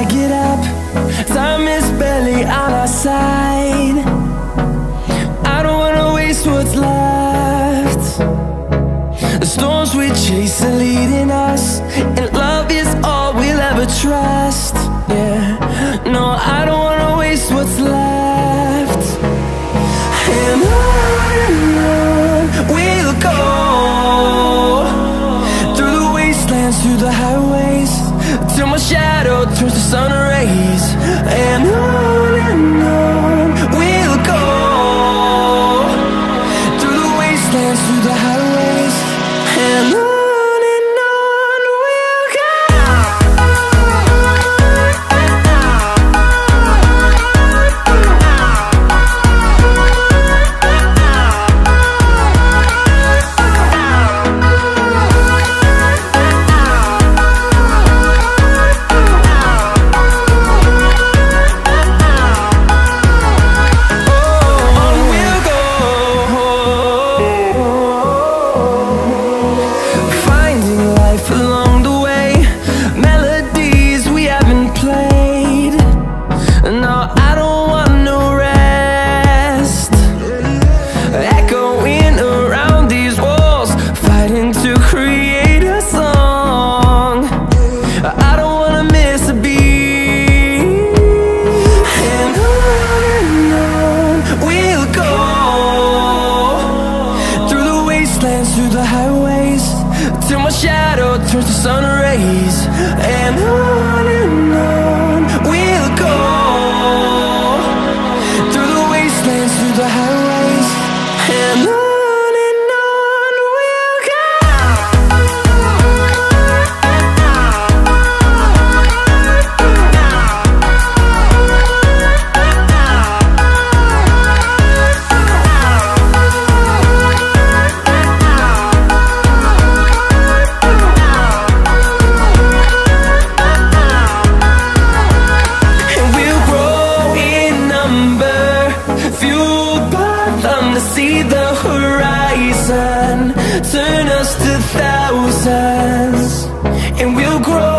I get up, time is barely on our side. I don't wanna waste what's left. The storms we chase are leading us, and love is all we'll ever trust. Yeah, no, I don't wanna waste what's left. And on we'll go, through the wastelands, through the highways, till my shadow turns to sun rays. And on we'll go, through the wastelands, through the highways, and on. Through the highways, till my shadow turns to sun rays. And on we'll go, through the wastelands, through the highways, and on. See the horizon turn us to thousands, and we'll grow